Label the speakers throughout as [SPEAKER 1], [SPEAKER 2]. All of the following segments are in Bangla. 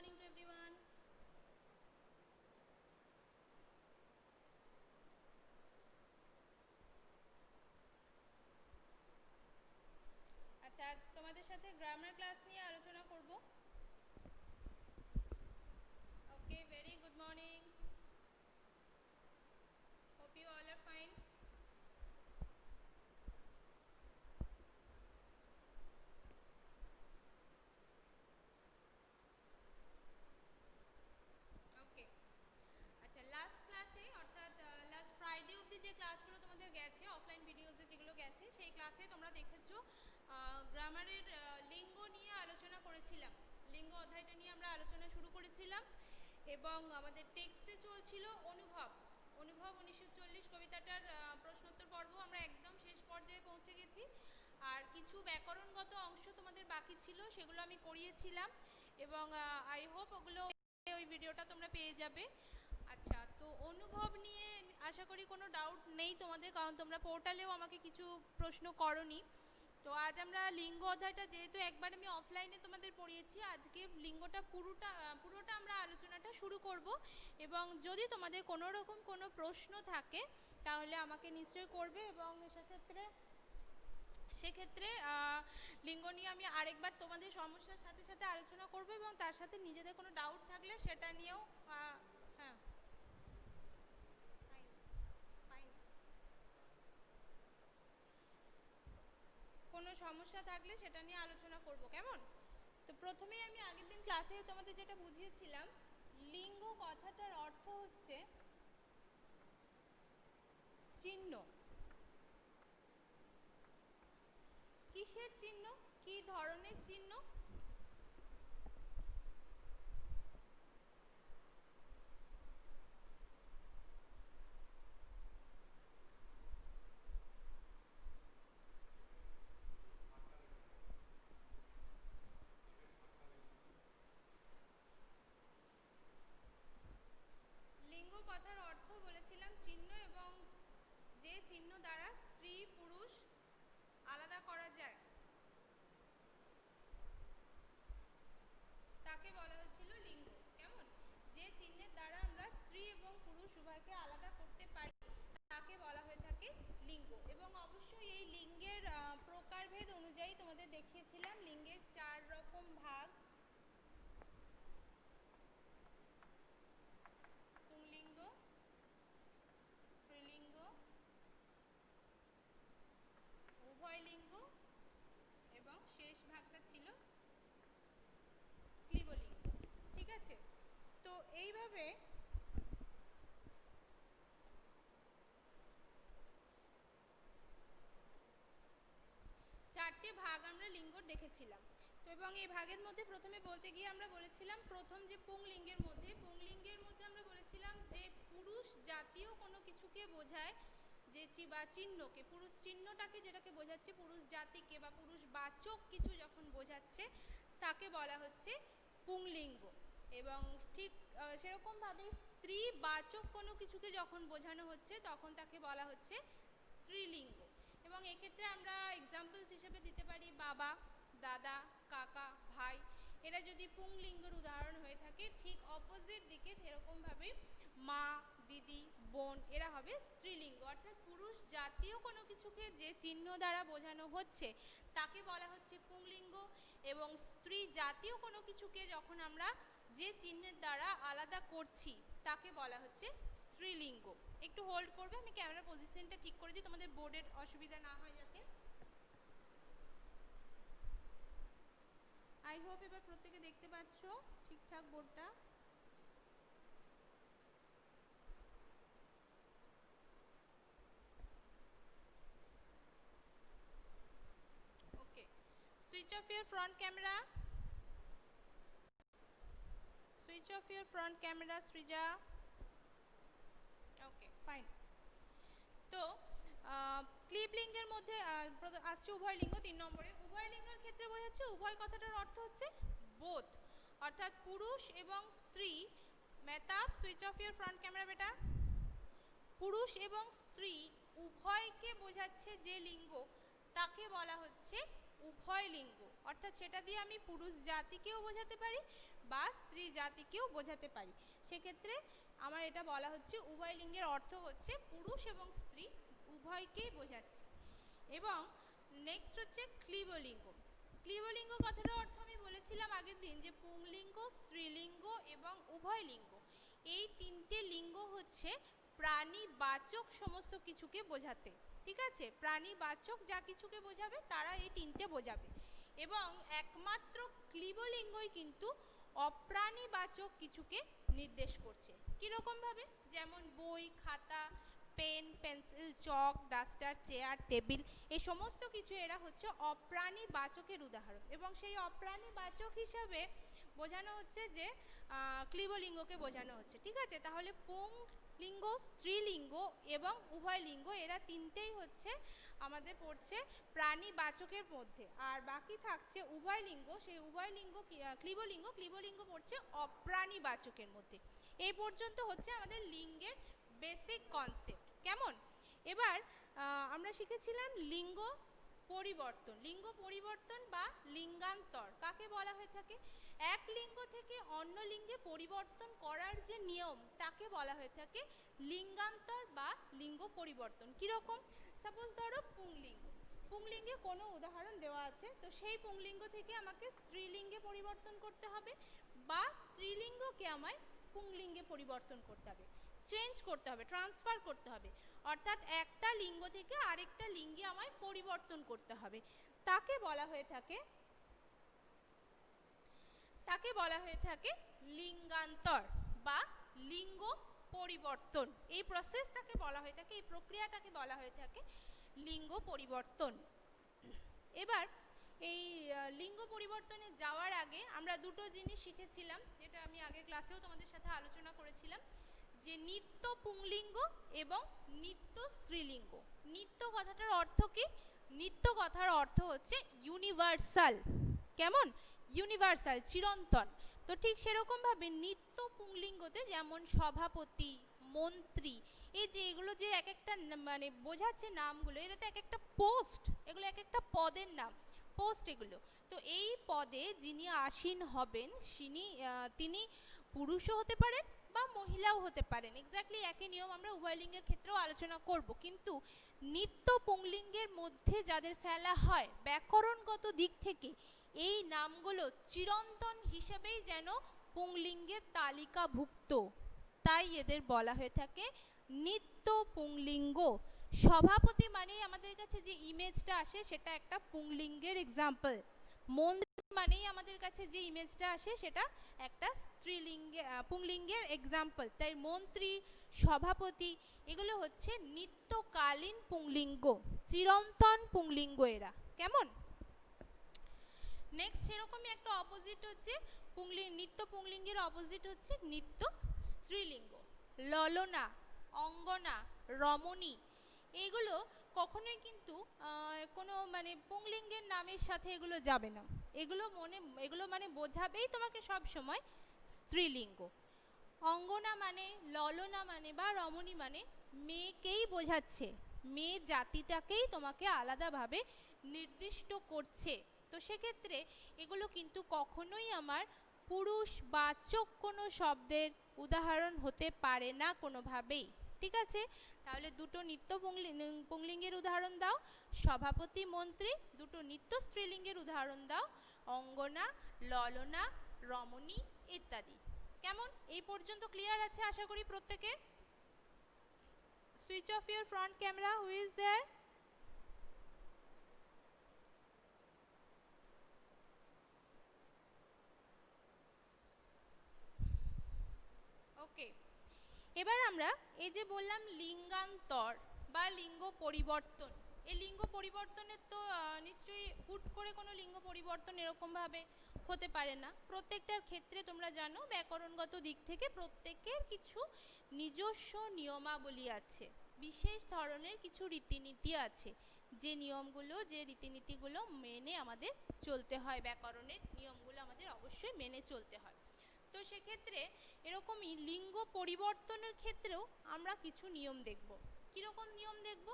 [SPEAKER 1] morning to everyone. আচ্ছা, আজ তোমাদের সাথে গ্রামার ক্লাস নিয়ে আলোচনা করব। ওকে, very good morning. Hope you all are fine. ওকে, আচ্ছা, লাস্ট ক্লাসে অর্থাৎ লাস্ট ফ্রাইডে অবধি যে ক্লাসগুলো তোমাদের গেছে, অফলাইন ভিডিওতে যেগুলো গেছে, সেই ক্লাসে তোমরা দেখেছো গ্রামারের লিঙ্গ নিয়ে আলোচনা করেছিলাম। লিঙ্গ অধ্যায়টা নিয়ে আমরা আলোচনা শুরু করেছিলাম এবং আমাদের টেক্সটে চলছিল অনুভব 1940 কবিতাটার প্রশ্নোত্তর পর্ব আমরা একদম শেষ পর্যায়ে পৌঁছে গেছি। আর কিছু ব্যাকরণগত অংশ তোমাদের বাকি ছিল, সেগুলো আমি করিয়েছিলাম এবং আই হোপ ওগুলো ওই ভিডিওটা তোমরা পেয়ে যাবে। আচ্ছা, তো অনুভব নিয়ে আশা করি কোনো ডাউট নেই তোমাদের, কারণ তোমরা পোর্টালেও আমাকে কিছু প্রশ্ন করোনি। তো আজ আমরা লিঙ্গ অধ্যায়টা যেহেতু একবার আমি অফলাইনে তোমাদের পড়িয়েছি, আজকে লিঙ্গটা পুরোটা আমরা আলোচনাটা শুরু করব এবং যদি তোমাদের কোনো রকম কোনো প্রশ্ন থাকে তাহলে আমাকে নিশ্চয়ই করবে এবং সেক্ষেত্রে লিঙ্গ নিয়ে আমি আরেকবার তোমাদের সমস্যার সাথে সাথে আলোচনা করব এবং তার সাথে নিজেদের কোনো ডাউট থাকলে সেটা নিয়েও হ্যাঁ কোনো সমস্যা থাকলে সেটা নিয়ে আলোচনা করব, কেমন? তো প্রথমেই আমি আগের দিন ক্লাসে তোমাদের যেটা বুঝিয়েছিলাম, লিঙ্গ কথাটার অর্থ হচ্ছে চিহ্ন। কিসের চিহ্ন? কি ধরনের চিহ্ন? লিঙ্গ কথার অর্থ বলেছিলাম চিহ্ন, এবং যে চিহ্ন দ্বারা স্ত্রী পুরুষ আলাদা করা যায় তাকে বলা হয়েছিল লিঙ্গ। কেমন? যে চিহ্নের দ্বারা আমরা স্ত্রী এবং পুরুষ উভয়কে আলাদা করতে পারি তাকে বলা হয়ে থাকে লিঙ্গ। এবং অবশ্যই এই লিঙ্গের প্রকারভেদ অনুযায়ী তোমাদের দেখিয়েছিলাম লিঙ্গের 4 রকম ভাগ: পুংলিঙ্গ, স্ত্রীলিঙ্গ, উভয় লিঙ্গ এবং শেষ ভাগটা ছিল ক্লীবলিঙ্গ। ঠিক আছে, তো এইভাবে চারটে ভাগ আমরা লিঙ্গর দেখেছিলাম। তো এবং এই ভাগের মধ্যে প্রথমে বলতে গিয়ে আমরা বলেছিলাম প্রথম যে পুংলিঙ্গের মধ্যে আমরা বলেছিলাম যে পুরুষ জাতীয় কোনো কিছুকে বোঝায়, যে বা চিহ্নকে, পুরুষ চিহ্নটাকে যেটাকে বোঝাচ্ছে, পুরুষ জাতিকে বা পুরুষ বাচক কিছু যখন বোঝাচ্ছে তাকে বলা হচ্ছে পুংলিঙ্গ। এবং ঠিক সেরকমভাবে স্ত্রী বাচক কোনো কিছুকে যখন বোঝানো হচ্ছে তখন তাকে বলা হচ্ছে স্ত্রীলিঙ্গ। এবং এক্ষেত্রে আমরা এক্সাম্পলস হিসেবে দিতে পারি বাবা, দাদা, কাকা, ভাই। এরা যদি পুংলিঙ্গের উদাহরণ হয়ে থাকে, ঠিক অপোজিট দিকে সেরকমভাবে মা, দিদি, বোন এরা হবে স্ত্রীলিঙ্গ। অর্থাৎ পুরুষ জাতীয় কোনো কিছুকে যে চিহ্ন দ্বারা বোঝানো হচ্ছে তাকে বলা হচ্ছে পুংলিঙ্গ, এবং স্ত্রী জাতীয় কোনো কিছুকে যখন আমরা যে চিহ্নের দ্বারা আলাদা করছি তাকে বলা হচ্ছে স্ত্রীলিঙ্গ। একটু হোল্ড করবে, আমি ক্যামেরা পজিশনটা ঠিক করে দিই তোমাদের বোর্ডের অসুবিধা না হয় যাতে। আই হোপ এবার প্রত্যেকে দেখতে পাচ্ছ ঠিকঠাক বোর্ডটা। Okay, switch off your front camera, switch off your front camera Srija. Okay, fine. তো ক্লীবলিঙ্গের মধ্যে আসছে উভয় লিঙ্গ 3 নম্বরে। উভয় লিঙ্গের ক্ষেত্রে বোঝাচ্ছে, উভয় কথাটার অর্থ হচ্ছে বোথ, অর্থাৎ পুরুষ এবং স্ত্রী। Mehtab, switch off your front camera বেটা। পুরুষ এবং স্ত্রী উভয়কে বোঝাচ্ছে যে লিঙ্গ তাকে বলা হচ্ছে উভয় লিঙ্গ। অর্থাৎ সেটা দিয়ে আমি পুরুষ জাতিকেও বোঝাতে পারি বা স্ত্রী জাতিকেও বোঝাতে পারি। সেক্ষেত্রে আমার এটা বলা হচ্ছে উভয় লিঙ্গের অর্থ হচ্ছে পুরুষ এবং স্ত্রী উভয়কেই বোঝাচ্ছে। এবং নেক্সট হচ্ছে ক্লীবলিঙ্গ। ক্লীবলিঙ্গ কথাটার অর্থ আমি বলেছিলাম আগের দিন যে পুংলিঙ্গ, স্ত্রীলিঙ্গ এবং উভয় লিঙ্গ, এই তিনটে লিঙ্গ হচ্ছে প্রাণীবাচক সমস্ত কিছুকে বোঝাতে। ঠিক আছে, প্রাণীবাচক যা কিছুকে বোঝাবে তারা এই তিনটে বোঝাবে। এবং একমাত্র ক্লীবলিঙ্গই কিন্তু অপ্রাণীবাচক কিছুকে নির্দেশ করছে। কীরকমভাবে? যেমন বই, খাতা, পেন, পেন্সিল, চক, ডাস্টার, চেয়ার, টেবিল, এই সমস্ত কিছু এরা হচ্ছে অপ্রাণীবাচকের উদাহরণ। এবং সেই অপ্রাণীবাচক হিসাবে বোঝানো হচ্ছে যে ক্লীবলিঙ্গকে বোঝানো হচ্ছে। ঠিক আছে, তাহলে পুংলিঙ্গ, স্ত্রীলিঙ্গ এবং উভয় লিঙ্গ এরা তিনটেই হচ্ছে আমাদের পড়ছে প্রাণীবাচকের মধ্যে। আর বাকি থাকছে উভয় লিঙ্গ, সেই উভয় লিঙ্গ ক্লীবলিঙ্গ, ক্লীবলিঙ্গ পড়ছে অপ্রাণীবাচকের মধ্যে। এই পর্যন্ত হচ্ছে আমাদের লিঙ্গের বেসিক কনসেপ্ট। কেমন? এবার আমরা শিখেছিলাম লিঙ্গ পরিবর্তন। লিঙ্গ পরিবর্তন বা লিঙ্গান্তর কাকে বলা হয়ে থাকে? এক লিঙ্গ থেকে অন্য লিঙ্গে পরিবর্তন করার যে নিয়ম তাকে বলা হয়ে থাকে লিঙ্গান্তর বা লিঙ্গ পরিবর্তন। কীরকম? সাপোজ ধরো পুংলিঙ্গ, পুংলিঙ্গে কোনো উদাহরণ দেওয়া আছে, তো সেই পুংলিঙ্গ থেকে আমাকে স্ত্রীলিঙ্গে পরিবর্তন করতে হবে বা স্ত্রীলিঙ্গকে আমায় পুংলিঙ্গে পরিবর্তন করতে হবে, চেঞ্জ করতে হবে, ট্রান্সফার করতে হবে। অর্থাৎ একটা লিঙ্গ থেকে আরেকটা লিঙ্গে আমায় পরিবর্তন করতে হবে। তাকে বলা হয়ে থাকে লিঙ্গান্তর বা লিঙ্গ পরিবর্তন। এই প্রসেসটাকে বলা হয়ে থাকে, এই প্রক্রিয়াটাকে বলা হয়ে থাকে লিঙ্গ পরিবর্তন। এবার এই লিঙ্গ পরিবর্তনে যাওয়ার আগে আমরা দুটো জিনিস শিখেছিলাম, যেটা আমি আগের ক্লাসেও তোমাদের সাথে আলোচনা করেছিলাম, যে নিত্য পুংলিঙ্গ এবং নিত্য স্ত্রীলিঙ্গ। নিত্য কথাটার অর্থ কি? নিত্য কথার অর্থ হচ্ছে ইউনিভার্সাল। কেমন? ইউনিভার্সাল, চিরন্তন। তো ঠিক সেরকমভাবে নিত্য পুংলিঙ্গতে যেমন সভাপতি, মন্ত্রী, এই যে এগুলো যে এক একটা মানে বোঝাচ্ছে নামগুলো, এটা তো এক একটা পোস্ট, এগুলো এক একটা পদের নাম, পোস্ট এগুলো। তো এই পদে যিনি আসীন হবেন তিনি পুরুষও হতে পারেন বা মহিলাও হতে পারেন। এক্স্যাক্টলি একই নিয়ম আমরা উভয় লিঙ্গের ক্ষেত্রেও আলোচনা করব। কিন্তু নিত্য পুংলিঙ্গের মধ্যে যাদের ফেলা হয় ব্যাকরণগত দিক থেকে এই নামগুলো চিরন্তন হিসেবেই যেন পুংলিঙ্গের তালিকাভুক্ত, তাই এদের বলা হয়ে থাকে নিত্য পুংলিঙ্গ। সভাপতি মানেই আমাদের কাছে যে ইমেজটা আসে সেটা একটা পুংলিঙ্গের এক্সাম্পল। মন্ত্রী মানেই আমাদের কাছে যে ইমেজটা আসে সেটা একটা পুংলিঙ্গের এক্সাম্পল। তাই মন্ত্রী, সভাপতি এগুলো হচ্ছে নিত্যকালীন পুংলিঙ্গ, চিরন্তন পুংলিঙ্গ এরা। কেমন? নেক্সট সেরকমই একটা অপোজিট হচ্ছে নিত্য পুংলিঙ্গের অপোজিট হচ্ছে নিত্য স্ত্রীলিঙ্গ। ললনা, অঙ্গনা, রমণী এইগুলো কখনোই কিন্তু কোনো মানে পুংলিঙ্গের নামের সাথে এগুলো যাবে না। এগুলো মানে বোঝাবেই তোমাকে সব সময় স্ত্রীলিঙ্গ। অঙ্গনা মানে, ললনা মানে বা রমণী মানে মেয়েকেই বোঝাচ্ছে, মেয়ে জাতিটাকেই তোমাকে আলাদাভাবে নির্দিষ্ট করছে। তো সেক্ষেত্রে এগুলো কিন্তু কখনোই আমার পুরুষবাচক কোনো শব্দের উদাহরণ হতে পারে না কোনোভাবেই। ঠিক আছে, তাহলে দুটো নিত্য পুংলিঙ্গের উদাহরণ দাও, সভাপতি, মন্ত্রী। দুটো নিত্য স্ত্রীলিঙ্গের উদাহরণ দাও, অঙ্গনা, ললনা, রমণী ইত্যাদি। কেমন? এই পর্যন্ত ক্লিয়ার আছে আশা করি প্রত্যেকের? Switch off your front camera, who is there? Okay, এবার আমরা এই যে বললাম লিঙ্গান্তর বা লিঙ্গ পরিবর্তন, এই লিঙ্গ পরিবর্তনের তো নিশ্চয়ই হুট করে কোনো লিঙ্গ পরিবর্তন এরকমভাবে হতে পারে না। প্রত্যেকটার ক্ষেত্রে তোমরা জানো ব্যাকরণগত দিক থেকে প্রত্যেকের কিছু নিজস্ব নিয়মাবলী আছে, বিশেষ ধরনের কিছু রীতিনীতি আছে, যে নিয়মগুলো, যে রীতিনীতিগুলো মেনে আমাদের চলতে হয়, ব্যাকরণের নিয়মগুলো আমাদের অবশ্যই মেনে চলতে হয়। তো সেক্ষেত্রে এরকমই লিঙ্গ পরিবর্তনের ক্ষেত্রেও আমরা কিছু নিয়ম দেখব। কীরকম নিয়ম দেখব?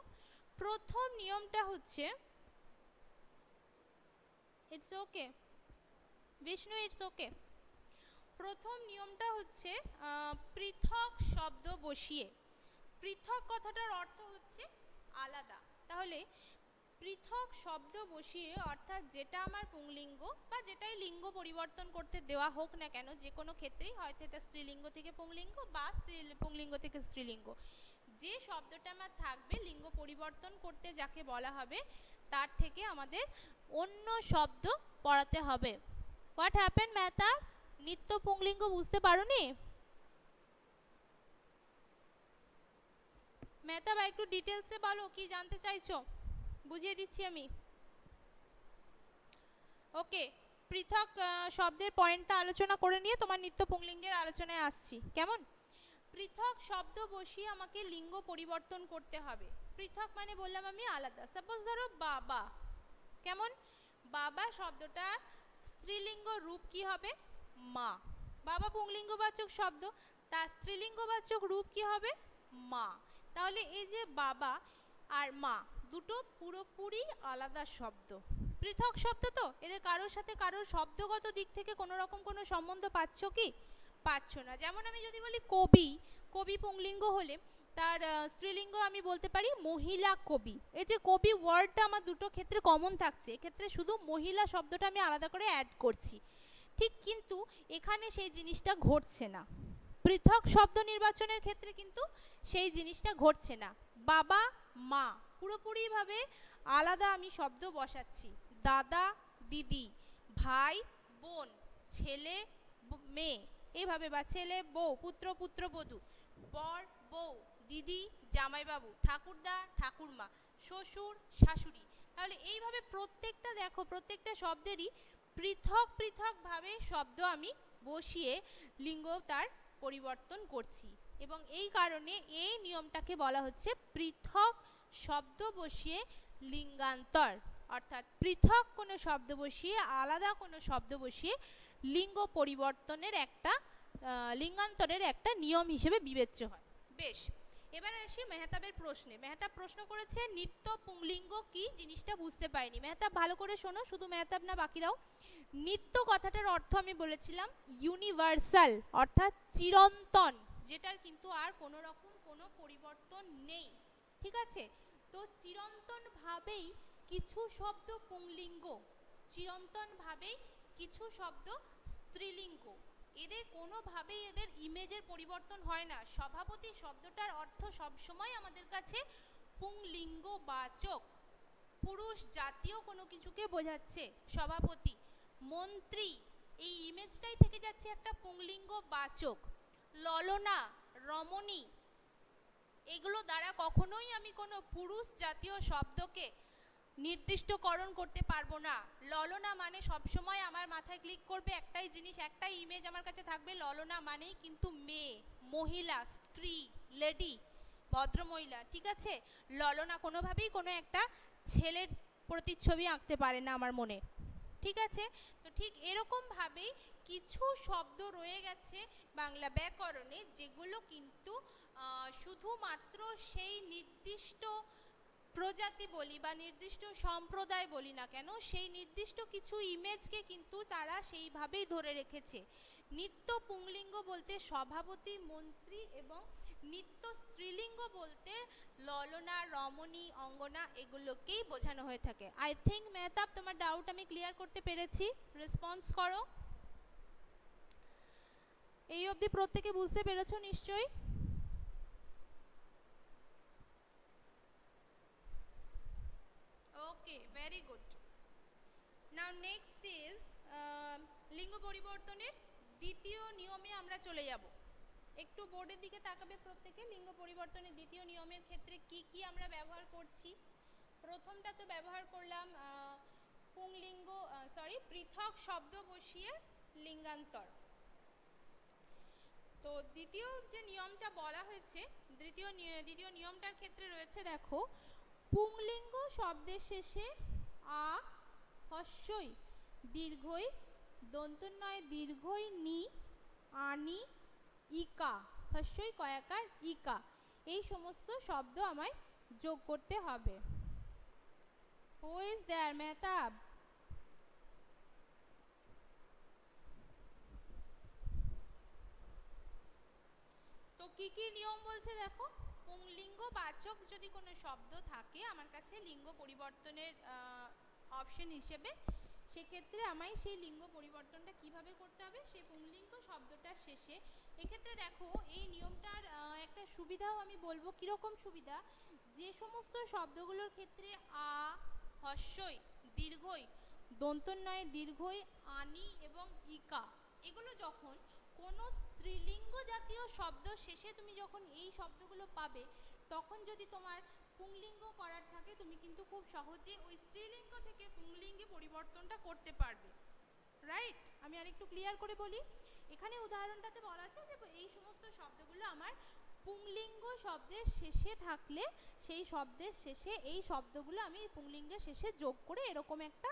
[SPEAKER 1] প্রথম নিয়মটা হচ্ছে, it's okay Bishnu, it's okay. প্রথম নিয়মটা হচ্ছে পৃথক শব্দ বসিয়ে। পৃথক কথাটার অর্থ হচ্ছে আলাদা। তাহলে পৃথক শব্দ বসিয়ে, অর্থাৎ যেটা আমার পুংলিঙ্গ বা যেটাই লিঙ্গ পরিবর্তন করতে দেওয়া হোক না কেন, যে কোনো ক্ষেত্রেই, হয়তো এটা স্ত্রীলিঙ্গ থেকে পুংলিঙ্গ বা পুংলিঙ্গ থেকে স্ত্রীলিঙ্গ, যে শব্দটা আমার থাকবে লিঙ্গ পরিবর্তন করতে যাকে বলা হবে তার থেকে আমাদের অন্য শব্দ পড়াতে হবে। What happen Mehta? নিত্য পুংলিঙ্গ বুঝতে পারোনি? মেহতা ভাই একটু ডিটেলসে বলো কি জানতে চাইছো, বুঝিয়ে দিচ্ছি আমি। ওকে, পৃথক শব্দের পয়েন্টটা আলোচনা করে নিয়ে তোমার নিত্য পুংলিঙ্গের আলোচনায় আসছি, কেমন? পৃথক শব্দ বসিয়ে আমাকে লিঙ্গ পরিবর্তন করতে হবে। পৃথক মানে বললাম আমি আলাদা। সাপোজ ধরো বাবা, কেমন? বাবা শব্দটা স্ত্রীলিঙ্গ রূপ কি হবে? মা। বাবা পুংলিঙ্গবাচক শব্দ, তার স্ত্রীলিঙ্গবাচক রূপ কি হবে? মা। তাহলে এই যে বাবা আর মা দুটো পুরোপুরি আলাদা শব্দ, পৃথক শব্দ। তো এদের কারোর সাথে কারোর শব্দগত দিক থেকে কোনো রকম কোনো সম্বন্ধ পাচ্ছ কি? পাচ্ছ না। যেমন আমি যদি বলি কবি, কবি পুংলিঙ্গ হলে তার স্ত্রীলিঙ্গ আমি বলতে পারি মহিলা কবি। এই যে কবি ওয়ার্ডটা আমার দুটো ক্ষেত্রে কমন থাকছে, এক্ষেত্রে শুধু মহিলা শব্দটা আমি আলাদা করে অ্যাড করছি, ঠিক। কিন্তু এখানে সেই জিনিসটা ঘটছে না। পৃথক শব্দ নির্বাচনের ক্ষেত্রে কিন্তু সেই জিনিসটা ঘটছে না। বাবা মা পুরোপুরিভাবে আলাদা আমি শব্দ বসাচ্ছি। দাদা দিদি, ভাই বোন, ছেলে মেয়ে, এইভাবে, বা ছেলে বউ, পুত্র পুত্রবধূ, বর বউ, দিদি জামাইবাবু, ঠাকুরদা ঠাকুরমা, শ্বশুর শাশুড়ি। তাহলে এইভাবে প্রত্যেকটা দেখো, প্রত্যেকটা শব্দেরই পৃথক পৃথকভাবে শব্দ আমি বসিয়ে লিঙ্গ তার পরিবর্তন করছি, এবং এই কারণে এই নিয়মটাকে বলা হচ্ছে পৃথক শব্দ বসিয়ে লিঙ্গান্তর। অর্থাৎ পৃথক কোনো শব্দ বসিয়ে আলাদা কোনো শব্দ বসিয়ে লিঙ্গ পরিবর্তনের একটা লিঙ্গান্তরের একটা নিয়ম হিসেবে বিবেচ্য হয়। বেশ, এবারে আসি মেহতাবের প্রশ্নে। মেহতাব প্রশ্ন করেছে নিত্য পুংলিঙ্গ কি, জিনিসটা বুঝতে পারিনি। মেহতাব ভালো করে শোনো, শুধু মেহতাব না বাকিরাও। নিত্য কথাটার অর্থ আমি বলেছিলাম ইউনিভার্সাল, অর্থাৎ চিরন্তন, যেটার কিন্তু আর কোনো রকম কোনো পরিবর্তন নেই, ঠিক আছে? তো চিরন্তন ভাবেই কিছু শব্দ পুংলিঙ্গ, চিরন্তন ভাবেই কিছু শব্দ স্ত্রীলিঙ্গ, এদের কোনোভাবেই এদের ইমেজের পরিবর্তন হয় না। সভাপতি শব্দটার অর্থ সবসময় আমাদের কাছে পুংলিঙ্গবাচক, পুরুষ জাতীয় কোনো কিছুকে বোঝাচ্ছে সভাপতি। মন্ত্রী, এই ইমেজটাই থেকে যাচ্ছে একটা পুংলিঙ্গবাচক। ললনা, রমণী, এগুলো দ্বারা কখনোই আমি কোনো পুরুষ জাতীয় শব্দকে নির্দিষ্টকরণ করতে পারবো না। ললনা মানে সবসময় আমার মাথায় ক্লিক করবে একটাই জিনিস, একটাই ইমেজ আমার কাছে থাকবে, ললনা মানেই কিন্তু মেয়ে, মহিলা, স্ত্রী, লেডি, ভদ্রমহিলা, ঠিক আছে? ললনা কোনোভাবেই কোনো একটা ছেলের প্রতিচ্ছবি আঁকতে পারে না আমার মনে, ঠিক আছে? তো ঠিক এরকমভাবেই কিছু শব্দ রয়ে গেছে বাংলা ব্যাকরণে, যেগুলো কিন্তু শুধুমাত্র সেই নির্দিষ্ট প্রজাতি বলি বা নির্দিষ্ট সম্প্রদায় বলি না কেন, সেই নির্দিষ্ট কিছু ইমেজকে কিন্তু তারা সেইভাবেই ধরে রেখেছে। নিত্য পুংলিঙ্গ বলতে সভাপতি, মন্ত্রী, এবং নিত্য স্ত্রীলিঙ্গ বলতে ললনা, রমণী, অঙ্গনা, এগুলোকেই বোঝানো হয়ে থাকে। আই থিঙ্ক মেহতাব তোমার ডাউট আমি ক্লিয়ার করতে পেরেছি, রেসপন্স করো। এই অবধি প্রত্যেকে বুঝতে পেরেছো নিশ্চয়ই? Okay, very good. Now next is লিঙ্গ পরিবর্তনের দ্বিতীয় নিয়মে আমরা চলে যাব। একটু বোর্ডের দিকে তাকাবে প্রত্যেকে। লিঙ্গ পরিবর্তনের দ্বিতীয় নিয়মের ক্ষেত্রে কি কি আমরা ব্যবহার করছি। প্রথমটা তো ব্যবহার করলাম পৃথক শব্দ বসিয়ে লিঙ্গান্তর। তো দ্বিতীয় যে নিয়মটা বলা হয়েছে, দ্বিতীয় নিয়মটার ক্ষেত্রে রয়েছে, দেখো, পুংলিঙ্গ শব্দের শেষে আ, হস্যই, দীর্ঘই, দন্তন্বয় দীর্ঘই, নি, আনি, ইকা, হস্যই কয়াকার ইকা, এই সমস্ত শব্দ আমায় যোগ করতে হবে। হু ইজ দেয়ার, মেহতাব? কি কি নিয়ম বলছে দেখো, পুংলিঙ্গ বাচক যদি কোনো শব্দ থাকে আমার কাছে লিঙ্গ পরিবর্তনের অপশন হিসেবে, সেক্ষেত্রে আমায় সেই লিঙ্গ পরিবর্তনটা কিভাবে করতে হবে, সেই পুংলিঙ্গ শব্দটার শেষে। এক্ষেত্রে দেখো এই নিয়মটার একটা সুবিধাও আমি বলবো। কীরকম সুবিধা, যে সমস্ত শব্দগুলোর ক্ষেত্রে আ, হস্যই, দীর্ঘই, দন্তন্বয়ে দীর্ঘই, আনি এবং ইকা, এগুলো যখন কোনো স্ত্রীলিঙ্গ জাতীয় শব্দ শেষে তুমি যখন এই শব্দগুলো পাবে, তখন যদি তোমার পুংলিঙ্গ করার থাকে তুমি কিন্তু খুব সহজে ওই স্ত্রীলিঙ্গ থেকে পুংলিঙ্গে পরিবর্তনটা করতে পারবে। রাইট, আমি আরেকটু ক্লিয়ার করে বলি। এখানে উদাহরণটাতে বলা আছে যে এই সমস্ত শব্দগুলো আমার পুংলিঙ্গ শব্দের শেষে থাকলে সেই শব্দের শেষে এই শব্দগুলো আমি পুংলিঙ্গের শেষে যোগ করে এরকম একটা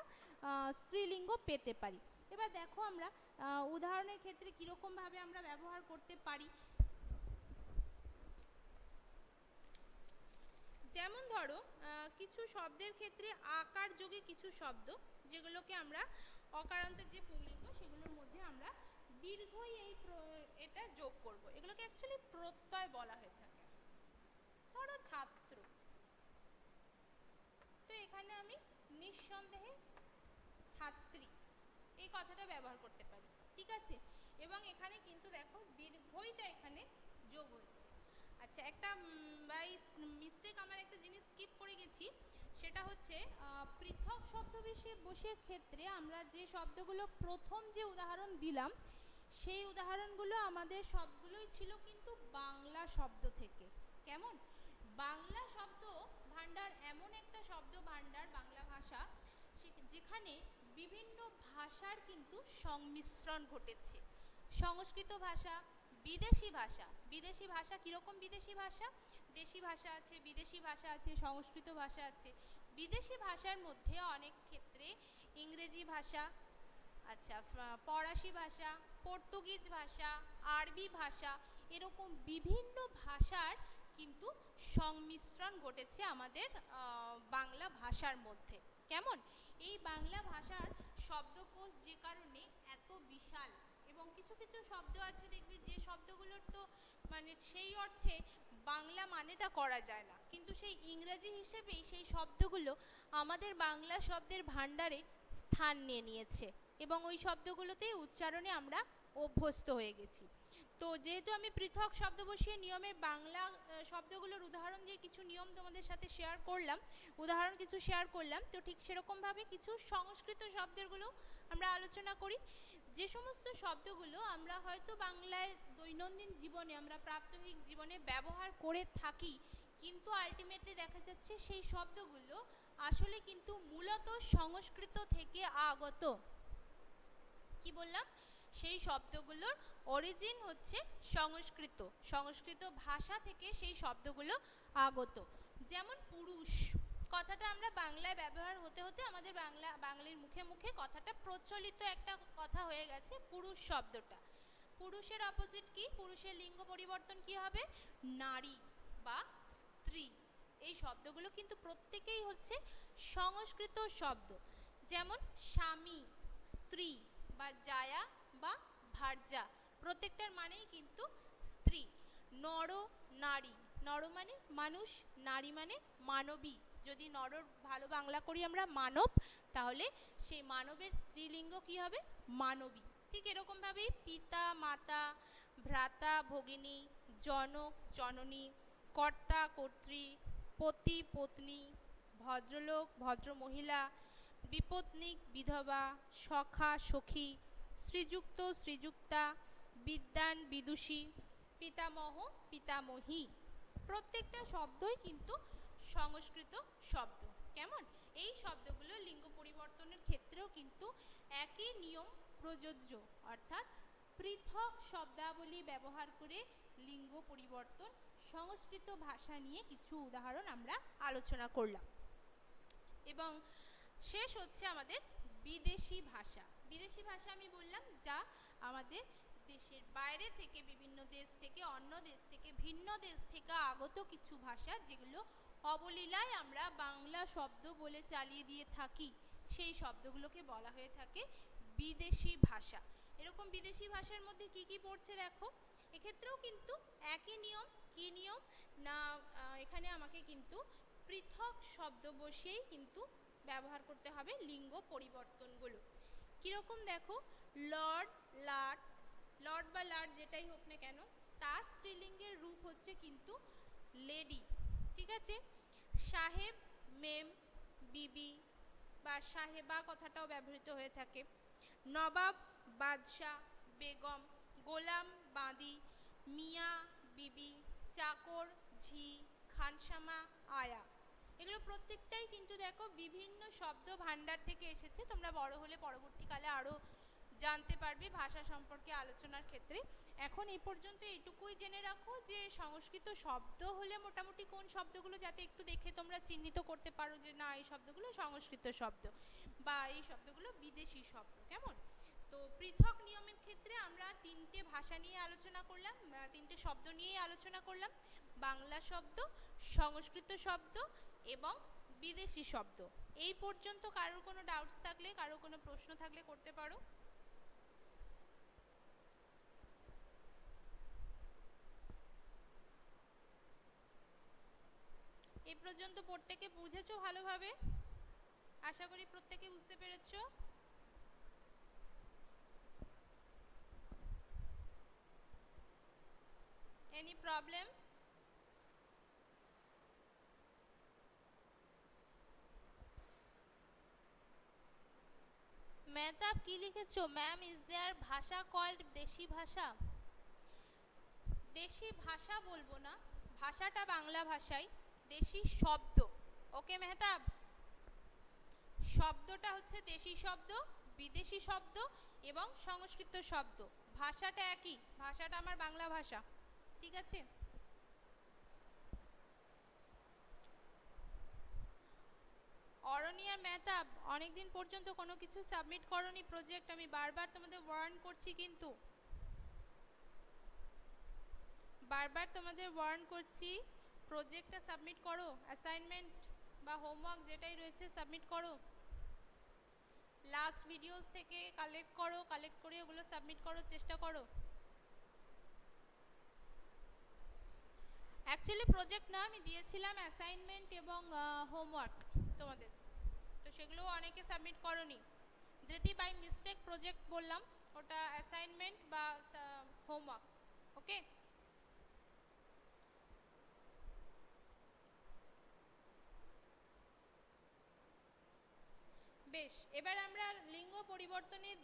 [SPEAKER 1] স্ত্রীলিঙ্গ পেতে পারি। এবার দেখো আমরা উদাহরণের ক্ষেত্রে কীরকমভাবে আমরা ব্যবহার করতে পারি। যেমন ধরো কিছু শব্দের ক্ষেত্রে আকার যোগে কিছু শব্দ, যেগুলোকে আমরা অকারান্তের যে পুংলিঙ্গ সেগুলোর মধ্যে আমরা দীর্ঘই এটা যোগ করব। এগুলোকে অ্যাকচুয়ালি প্রত্যয় বলা হয়ে থাকে। ধরো ছাত্র, তো এখানে আমি নিঃসন্দেহে ছাত্রী এই কথাটা ব্যবহার করতে পারি, ঠিক আছে। এবং এখানে কিন্তু দেখো দীর্ঘইটা এখানে যোগ হয়েছে। আচ্ছা, একটা বাই মিস্টেক আমার একটা জিনিস স্কিপ করে গেছি, সেটা হচ্ছে পৃথক শব্দবিশেষের ক্ষেত্রে আমরা যে শব্দগুলো প্রথম যে উদাহরণ দিলাম সেই উদাহরণগুলো আমাদের সবগুলোই ছিল কিন্তু বাংলা শব্দ থেকে। কেমন? বাংলা শব্দ ভাণ্ডার এমন একটা শব্দ ভাণ্ডার বাংলা ভাষা, যেখানে বিভিন্ন ভাষার কিন্তু সংমিশ্রণ ঘটেছে। সংস্কৃত ভাষা, বিদেশি ভাষা। বিদেশি ভাষা কীরকম? বিদেশি ভাষা দেশি ভাষা আছে, বিদেশি ভাষা আছে, সংস্কৃত ভাষা আছে। বিদেশি ভাষার মধ্যে অনেক ক্ষেত্রে ইংরেজি ভাষা, আচ্ছা ফরাসি ভাষা, পর্তুগিজ ভাষা, আরবি ভাষা, এরকম বিভিন্ন ভাষার কিন্তু সংমিশ্রণ ঘটেছে আমাদের বাংলা ভাষার মধ্যে। কেমন? এই বাংলা ভাষার শব্দকোষ যে কারণে এত বিশাল, এবং কিছু কিছু শব্দ আছে দেখবে যে শব্দগুলোর তো মানে সেই অর্থে বাংলা মানেটা করা যায় না, কিন্তু সেই ইংরেজি হিসেবেই সেই শব্দগুলো আমাদের বাংলা শব্দের ভাণ্ডারে স্থান নিয়ে নিয়েছে এবং ওই শব্দগুলোতেই উচ্চারণে আমরা অভ্যস্ত হয়ে গেছি। তো যেহেতু আমি পৃথক শব্দ বসিয়ে নিয়মের বাংলা শব্দগুলোর উদাহরণ দিয়ে কিছু নিয়ম তোমাদের সাথে শেয়ার করলাম, উদাহরণ কিছু শেয়ার করলাম, তো ঠিক সেরকমভাবে কিছু সংস্কৃত শব্দগুলো আমরা আলোচনা করি। যে সমস্ত শব্দগুলো আমরা হয়তো বাংলায় দৈনন্দিন জীবনে আমরা প্রাত্যহিক জীবনে ব্যবহার করে থাকি, কিন্তু আলটিমেটলি দেখা যাচ্ছে সেই শব্দগুলো আসলে কিন্তু মূলত সংস্কৃত থেকে আগত। কি বললাম? সেই শব্দগুলোর অরিজিন হচ্ছে সংস্কৃত, সংস্কৃত ভাষা থেকে সেই শব্দগুলো আগত। যেমন পুরুষ কথাটা আমরা বাংলায় ব্যবহার হতে হতে আমাদের বাঙালির মুখে মুখে কথাটা প্রচলিত একটা কথা হয়ে গেছে পুরুষ শব্দটা। পুরুষের অপোজিট কি? পুরুষের লিঙ্গ পরিবর্তন কি হবে? নারী বা স্ত্রী। এই শব্দগুলো কিন্তু প্রত্যেকেই হচ্ছে সংস্কৃত শব্দ। যেমন স্বামী, স্ত্রী বা জায়া বা ভার্যা, প্রত্যেকটার মানেই কিন্তু স্ত্রী। নর, নারী, নর মানে মানুষ, নারী মানে মানবী। যদি নরর ভালো বাংলা করি আমরা মানব, তাহলে সেই মানবের স্ত্রীলিঙ্গ কি হবে? মানবী। ঠিক এরকমভাবেই পিতা, মাতা, ভ্রাতা, ভগিনী, জনক, জননী, কর্তা, কর্ত্রী, পতি, পত্নী, ভদ্রলোক, ভদ্রমহিলা, বিপত্নিক, বিধবা, সখা, সখী, শ্রীযুক্ত, শ্রীযুক্তা, বিদ্বান, বিদুষী, পিতামহ, পিতামহী, প্রত্যেকটা শব্দই কিন্তু সংস্কৃত শব্দ। কেমন? এই শব্দগুলো লিঙ্গ পরিবর্তনের ক্ষেত্রেও কিন্তু একই নিয়ম প্রযোজ্য, অর্থাৎ পৃথক শব্দাবলী ব্যবহার করে লিঙ্গ পরিবর্তন। সংস্কৃত ভাষা নিয়ে কিছু উদাহরণ আমরা আলোচনা করলাম। এবং শেষ হচ্ছে আমাদের বিদেশি ভাষা। বিদেশি ভাষা আমি বললাম যা আমাদের দেশের বাইরে থেকে, বিভিন্ন দেশ থেকে, অন্য দেশ থেকে, ভিন্ন দেশ থেকে আগত কিছু ভাষা, যেগুলো অবলীলায় আমরা বাংলা শব্দ বলে চালিয়ে দিয়ে থাকি, সেই শব্দগুলোকে বলা হয়ে থাকে বিদেশি ভাষা। এরকম বিদেশি ভাষার মধ্যে কি কি পড়ছে দেখো। এক্ষেত্রেও কিন্তু একই নিয়ম। কি নিয়ম না, এখানে আমাকে কিন্তু পৃথক শব্দ বসেই কিন্তু ব্যবহার করতে হবে লিঙ্গ পরিবর্তনগুলো। কীরকম দেখো, লর্ড, লাট, লর্ড বা লাট যেটাই হোক না কেন, তার স্ত্রীলিঙ্গের রূপ হচ্ছে কিন্তু লেডি। ঠিক আছে, সাহেব, মেম, বিবি বা সাহেবা কথাটাও ব্যবহৃত হয়ে থাকে। নবাব, বাদশাহ, বেগম, গোলাম, বাঁদি, মিয়া, বিবি, চাকর, ঝি, খানসামা, আয়া। এগুলো প্রত্যেকটাই কিন্তু দেখো বিভিন্ন শব্দ ভাণ্ডার থেকে এসেছে। তোমরা বড় হলে পরবর্তীকালে আরও জানতে পারবে ভাষা সম্পর্কে আলোচনার ক্ষেত্রে। এখন এই পর্যন্ত এইটুকুই জেনে রাখো যে সংস্কৃত শব্দ হলে মোটামুটি কোন শব্দগুলো, যাতে একটু দেখে তোমরা চিহ্নিত করতে পারো যে না এই শব্দগুলো সংস্কৃত শব্দ বা এই শব্দগুলো বিদেশি শব্দ। কেমন? তো পৃথক নিয়মের ক্ষেত্রে আমরা তিনটে ভাষা নিয়ে আলোচনা করলাম, তিনটে শব্দ নিয়েই আলোচনা করলাম, বাংলা শব্দ, সংস্কৃত শব্দ এবং বিদেশি শব্দ। এই পর্যন্ত কারোর কোনো ডাউটস থাকলে, কারোর কোনো প্রশ্ন থাকলে করতে পারো। এই পর্যন্ত প্রত্যেকে বুঝেছো ভালোভাবে? আশা করি প্রত্যেকে বুঝতে পেরেছো। Any problem? মেহতাব কি লিখেছো? ম্যাম, ইজ দেয়ার ভাষা কল্ড দেশি ভাষা? দেশি ভাষা বলবো না, ভাষাটা বাংলা ভাষাই, দেশি শব্দ। ওকে মেহতাব, শব্দটা হচ্ছে দেশি শব্দ, বিদেশি শব্দ এবং সংস্কৃত শব্দ। ভাষাটা একই, ভাষাটা আমার বাংলা ভাষা। ঠিক আছে? অরণি আর মেহতাব, অনেকদিন পর্যন্ত কোনো কিছু সাবমিট করনি প্রজেক্ট, আমি বারবার তোমাদের ওয়ার্ন করছি, কিন্তু বারবার তোমাদের ওয়ার্ন করছি প্রজেক্টটা সাবমিট করো, অ্যাসাইনমেন্ট বা হোমওয়ার্ক যেটাই রয়েছে সাবমিট করো। লাস্ট ভিডিওস থেকে কালেক্ট করো, কালেক্ট করে ওগুলো সাবমিট করো, চেষ্টা করো। অ্যাকচুয়ালি প্রজেক্ট না, আমি দিয়েছিলাম অ্যাসাইনমেন্ট এবং হোমওয়ার্ক তোমাদের, তো সেগুলো অনেকে সাবমিট করোনি। ধৃতি বাই মিস্টেক প্রজেক্ট বললাম, ওটা অ্যাসাইনমেন্ট বা হোমওয়ার্ক। ওকে, বেশ। এবার আমরা লিঙ্গ পরিবর্তনের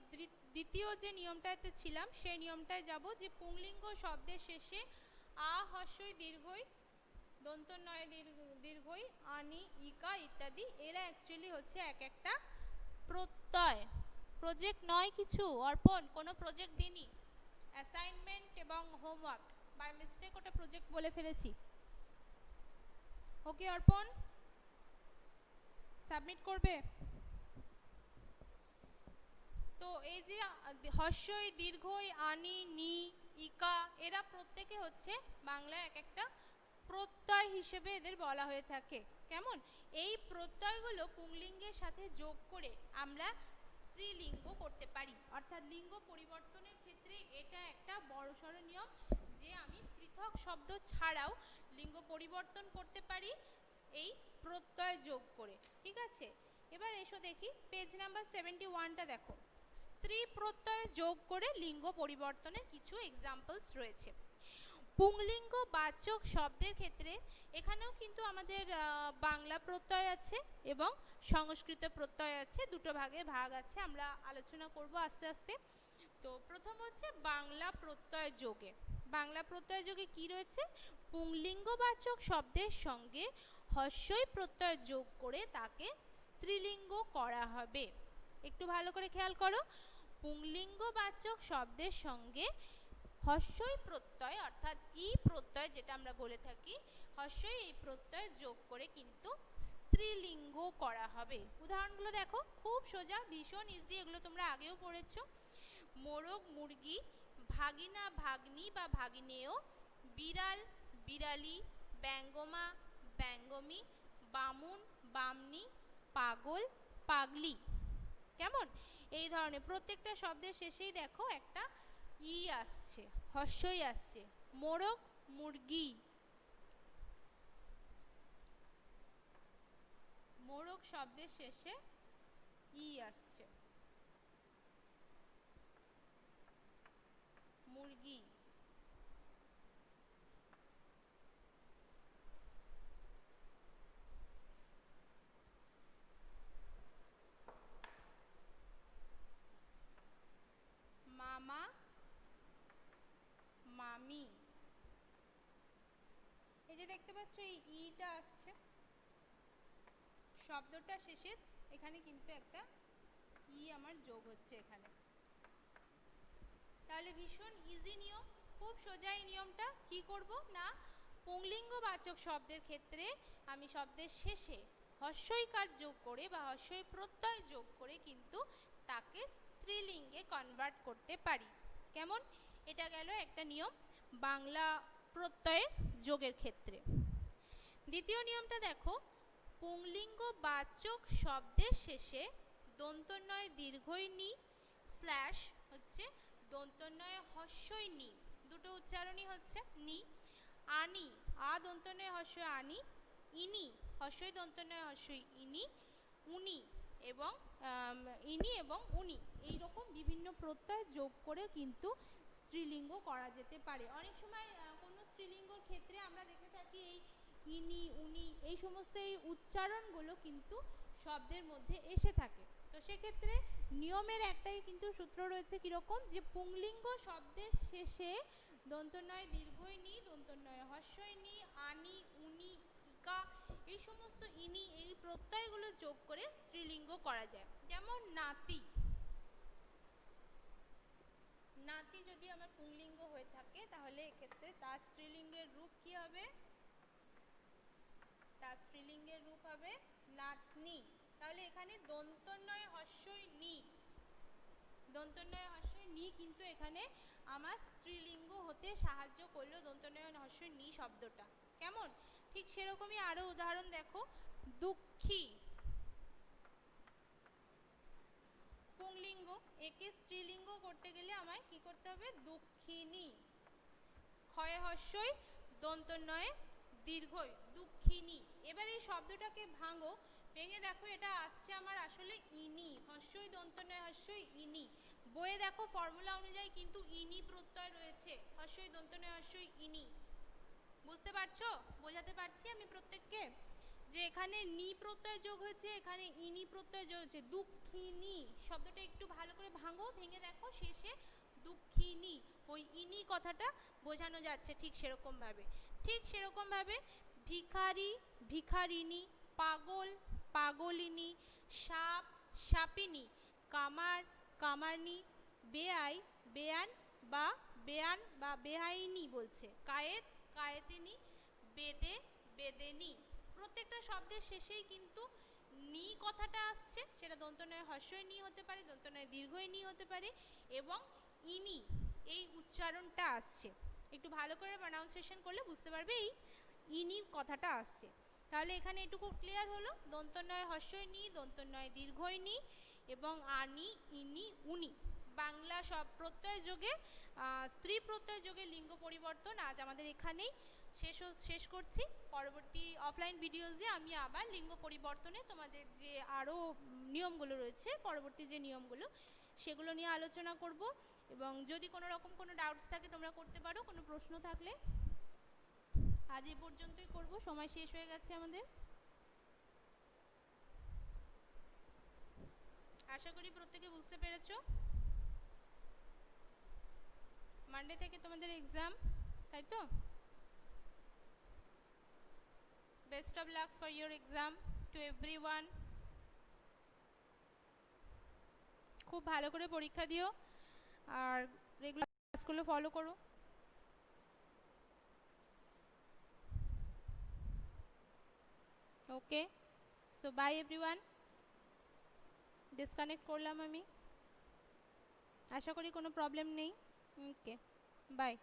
[SPEAKER 1] দ্বিতীয় যে নিয়মটাতে ছিলাম সেই নিয়মটায় যাব, যে পুংলিঙ্গ শব্দের শেষে আ, হস্যই, দীর্ঘই, দন্তন্বয়, দীর্ঘই, আনি, ইকা ইত্যাদি, এরা অ্যাকচুয়ালি হচ্ছে এক একটা প্রত্যয়। প্রজেক্ট নয় কিছু, অর্পণ কোনো প্রজেক্ট দিইনি, অ্যাসাইনমেন্ট এবং হোমওয়ার্ক, বাই মিস্টেক ওটা প্রজেক্ট বলে ফেলেছি। ওকে অর্পণ, সাবমিট করবে? তো এই যে হস্যই, দীর্ঘই, আনি, নি, ইকা, এরা প্রত্যেকে হচ্ছে বাংলায় এক একটা প্রত্যয় হিসেবে এদের বলা হয়ে থাকে। কেমন? এই প্রত্যয়গুলো পুংলিঙ্গের সাথে যোগ করে আমরা স্ত্রীলিঙ্গ করতে পারি, অর্থাৎ লিঙ্গ পরিবর্তনের ক্ষেত্রে এটা একটা বড়সড় নিয়ম, যে আমি পৃথক শব্দ ছাড়াও লিঙ্গ পরিবর্তন করতে পারি এই প্রত্যয় যোগ করে। ঠিক আছে, এবার এসো দেখি পেজ নাম্বার 71টা দেখো। স্ত্রী প্রত্যয় যোগ করে লিঙ্গ পরিবর্তনের কিছু এক্সাম্পলস রয়েছে। পুংলিঙ্গ বাচক শব্দের ক্ষেত্রে এখানেও কিন্তু আমাদের বাংলা প্রত্যয় আছে এবং সংস্কৃত প্রত্যয় আছে, দুটো ভাগে ভাগ আছে, আমরা আলোচনা করব আস্তে আস্তে। তো প্রথম হচ্ছে বাংলা প্রত্যয় যোগে। বাংলা প্রত্যয় যোগে কি রয়েছে? পুংলিঙ্গবাচক শব্দের সঙ্গে হস্যই প্রত্যয় যোগ করে তাকে স্ত্রীলিঙ্গ করা হবে। একটু ভালো করে খেয়াল করো, পুংলিঙ্গবাচক শব্দের সঙ্গে হস্যই প্রত্যয় অর্থাৎ ই প্রত্যয় যেটা আমরা বলে থাকি, হস্যই এই প্রত্যয় যোগ করে কিন্তু স্ত্রীলিঙ্গ করা হবে। উদাহরণগুলো দেখো, খুব সোজা, ভীষণ ইজি, এগুলো তোমরা আগেও পড়েছো। মোরগ, মুরগি, ভাগিনা, ভাগ্নি বা ভাগিনেয়, বিড়াল, বিড়ালি, ব্যঙ্গমা, ব্যঙ্গমী, বামুন, বামনি, পাগল, পাগলি। কেমন? এই ধরনের প্রত্যেকটা শব্দের শেষেই দেখো একটা ই আসছে, হর্ষই আসছে। মোরগ মুরগি, মোরগ শব্দের শেষে ই আসছে, মুরগি। মামা মামি, এই যে দেখতে পাচ্ছ এই ইটা আসছে শব্দটা শেষে, এখানে কিন্তু একটা ই আমার যোগ হচ্ছে এখানে। তাহলে ভীষণ ইজি নিয়ম, খুব সোজা এই নিয়মটা। কি করব না, পুংলিঙ্গবাচক শব্দের ক্ষেত্রে আমি শব্দের শেষে হর্ষইকার যোগ করে বা হর্ষই প্রত্যয় যোগ করে কিন্তু তাকে স্ত্রীলিঙ্গে কনভার্ট করতে পারি। কেমন? এটা গেল একটা নিয়ম বাংলা প্রত্যয়ের যোগের ক্ষেত্রে। দ্বিতীয় নিয়মটা দেখো, পুংলিঙ্গবাচক শব্দের শেষে দন্তন্বয় দীর্ঘই নি স্ল্যাশ হচ্ছে দন্তন্বয় হর্ষই নি, দুটো উচ্চারণই হচ্ছে নি। আনি, আ দন্তন্বয় হর্ষই আনি, ইনি হর্ষই দন্তন্বয় হর্ষই ইনি, উনি এবং ইনি এবং উনি, এইরকম বিভিন্ন প্রত্যয় যোগ করে কিন্তু স্ত্রীলিঙ্গ করা যেতে পারে। অনেক সময় কোনো স্ত্রীলিঙ্গর ক্ষেত্রে আমরা দেখে থাকি এই ইনি উনি এই সমস্ত এই উচ্চারণগুলো কিন্তু শব্দের মধ্যে এসে থাকে। তো সেক্ষেত্রে নিয়মের একটাই কিন্তু সূত্র রয়েছে, কীরকম, যে পুংলিঙ্গ শব্দের শেষে দন্তন্বয় দীর্ঘই নি, দন্তন্বয় হর্ষই নি, আনি উনি ইকা এই সমস্ত ইনি এই প্রত্যয়গুলো যোগ করে স্ত্রীলিঙ্গ করা যায়। যেমন নাতি, নাতি যদি আমার পুংলিঙ্গ হয়ে থাকে তাহলে এক্ষেত্রে তার স্ত্রীলিঙ্গের রূপ কি হবে, তার স্ত্রীলিঙ্গের রূপ হবে নাতনি। তাহলে এখানে দন্তন্বয় হর্ষই নি, দন্তন্বয় হর্ষই নি কিন্তু এখানে আমার স্ত্রীলিঙ্গ হতে সাহায্য করলো দন্তন্বয় হর্ষই নি শব্দটা। কেমন? ঠিক সেরকমই আরো উদাহরণ দেখো, দুঃখী, পুংলিঙ্গ, একে স্ত্রীলিঙ্গ করতে গেলে আমায় কি করতে হবে, দুঃখিনী, ক্ষয় হর্ষই দন্তন্বয়ে দীর্ঘই দুঃখিনী। এবার এই শব্দটাকে ভাঙো, ভেঙে দেখো এটা আসছে আমার আসলে ইনি, হর্ষই দন্তন্বয় হর্ষই ইনি। বইয়ে দেখো ফর্মুলা অনুযায়ী কিন্তু ইনি প্রত্যয় রয়েছে, হর্ষই দন্তন্বয় হর্ষই ইনি। বুঝতে পারছো? বোঝাতে পারছি আমি প্রত্যেককে যে এখানে নি প্রত্যয় যোগ হয়েছে, এখানে ইনি প্রত্যয় যোগ হয়েছে। দুঃখিনী শব্দটা একটু ভালো করে ভাঙো, ভেঙে দেখো শেষে দুঃখিনী, ওই ইনি কথাটা বোঝানো যাচ্ছে ঠিক সেরকম ভাবে। ঠিক সেরকম ভাবে ভিখারি ভিখারিনী, পাগল পাগলিনী, সাপ সাপিনী, কামার কামারনি, বেআই বেয়ান বা বেয়ান বা বেআইনি বলছে, কায়েত কায়েতিনী, বেদে বেদেনি। প্রত্যেকটা শব্দের শেষেই কিন্তু নি কথাটা আসছে, সেটা দন্তনয় হর্ষই নি হতে পারে, দন্তনয় দীর্ঘই নি হতে পারে, এবং ইনি এই উচ্চারণটা আসছে। একটু ভালো করে প্রনাউন্সিয়েশন করলে বুঝতে পারবে এই ইনি কথাটা আসছে। তাহলে এখানে এটুকু ক্লিয়ার হলো, দন্তনয় হর্ষই নি, দন্তনয় দীর্ঘই নি এবং আনি ইনি উনি। বাংলা সব প্রত্যয় যোগে স্ত্রী প্রত্যয় যোগে লিঙ্গ পরিবর্তন আজ আমাদের এখানেই শেষ করছি। পরবর্তী অফলাইন ভিডিওজে আমি আবার লিঙ্গ পরিবর্তনে তোমাদের যে আরও নিয়মগুলো রয়েছে, পরবর্তী যে নিয়মগুলো সেগুলো নিয়ে আলোচনা করব। এবং যদি কোনো রকম কোনো ডাউটস থাকে তোমরা করতে পারো, কোনো প্রশ্ন থাকলে। আজ এই পর্যন্তই করব, সময় শেষ হয়ে গেছে আমাদের। আশা করি প্রত্যেকে বুঝতে পেরেছো। মানডে থেকে তোমাদের এক্সাম, তাই তো? Best of luck for your exam to everyone. খুব ভালো করে পরীক্ষা দিও আর রেগুলার ক্লাসগুলো ফলো করো। ওকে, সো বাই এভরিওয়ান। ডিসকানেক্ট করলাম আমি, আশা করি কোনো প্রবলেম নেই। ওকে, বাই।